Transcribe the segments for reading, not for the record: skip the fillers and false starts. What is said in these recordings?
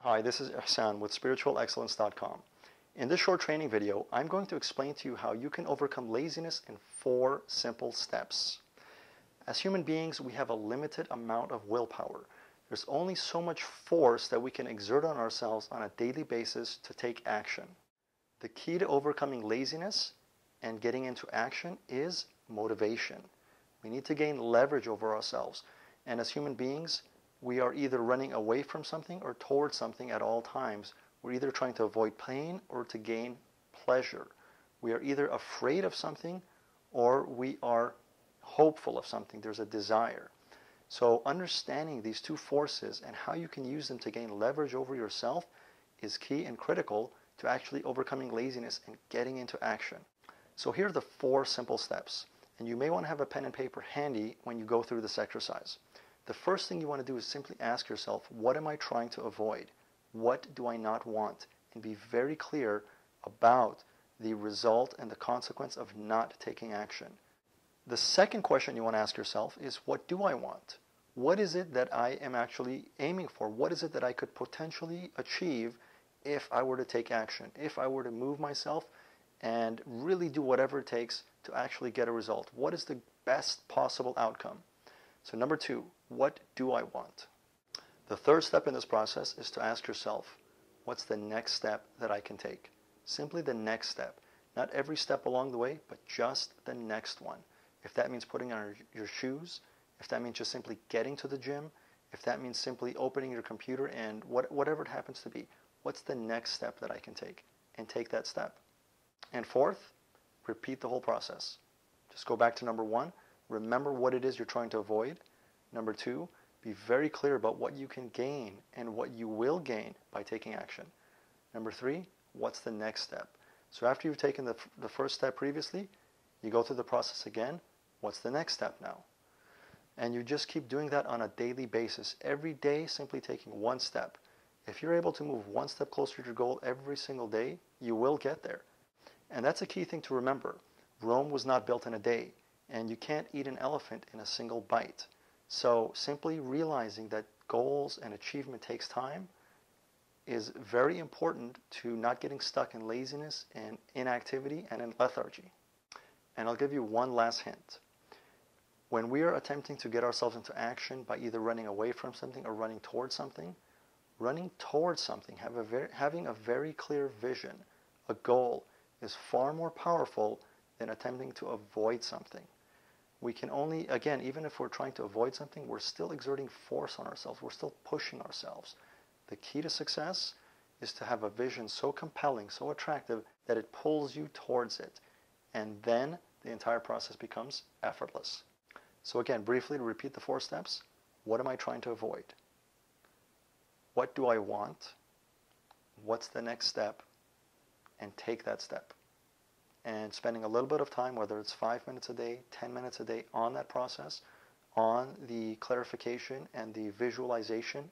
Hi, this is Ihsan with spiritualexcellence.com. In this short training video, I'm going to explain to you how you can overcome laziness in 4 simple steps. As human beings, we have a limited amount of willpower. There's only so much force that we can exert on ourselves on a daily basis to take action. The key to overcoming laziness and getting into action is motivation. We need to gain leverage over ourselves. And as human beings, we are either running away from something or towards something at all times. We're either trying to avoid pain or to gain pleasure. We are either afraid of something or we are hopeful of something. There's a desire. So understanding these 2 forces and how you can use them to gain leverage over yourself is key and critical to actually overcoming laziness and getting into action. So here are the 4 simple steps. And you may want to have a pen and paper handy when you go through this exercise. The first thing you want to do is simply ask yourself, what am I trying to avoid? What do I not want? And be very clear about the result and the consequence of not taking action. The second question you want to ask yourself is, what do I want? What is it that I am actually aiming for? What is it that I could potentially achieve if I were to take action? If I were to move myself and really do whatever it takes to actually get a result? What is the best possible outcome? So number 2, what do I want? The third step in this process is to ask yourself, what's the next step that I can take? Simply the next step. Not every step along the way, but just the next one. If that means putting on your shoes, if that means just simply getting to the gym, if that means simply opening your computer and whatever it happens to be, what's the next step that I can take? And take that step. And fourth, repeat the whole process. Just go back to number 1. Remember what it is you're trying to avoid. Number 2, be very clear about what you can gain and what you will gain by taking action. Number 3, what's the next step? So after you've taken the first step previously, you go through the process again. What's the next step now? And you just keep doing that on a daily basis. Every day, simply taking 1 step. If you're able to move 1 step closer to your goal every single day, you will get there. And that's a key thing to remember. Rome was not built in a day. And you can't eat an elephant in a single bite. So simply realizing that goals and achievement takes time is very important to not getting stuck in laziness and inactivity and in lethargy. And I'll give you one last hint. When we are attempting to get ourselves into action by either running away from something or running towards something, having a very clear vision, a goal, is far more powerful than attempting to avoid something. We can only, again, even if we're trying to avoid something, we're still exerting force on ourselves. We're still pushing ourselves. The key to success is to have a vision so compelling, so attractive, that it pulls you towards it. And then the entire process becomes effortless. So again, briefly to repeat the 4 steps. What am I trying to avoid? What do I want? What's the next step? And take that step. And spending a little bit of time, whether it's 5 minutes a day, 10 minutes a day, on that process, on the clarification and the visualization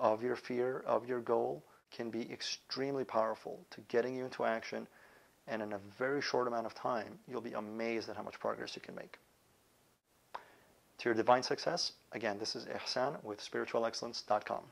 of your fear, of your goal, can be extremely powerful to getting you into action. And in a very short amount of time, you'll be amazed at how much progress you can make. To your divine success, again, this is Ihsan with spiritualexcellence.com.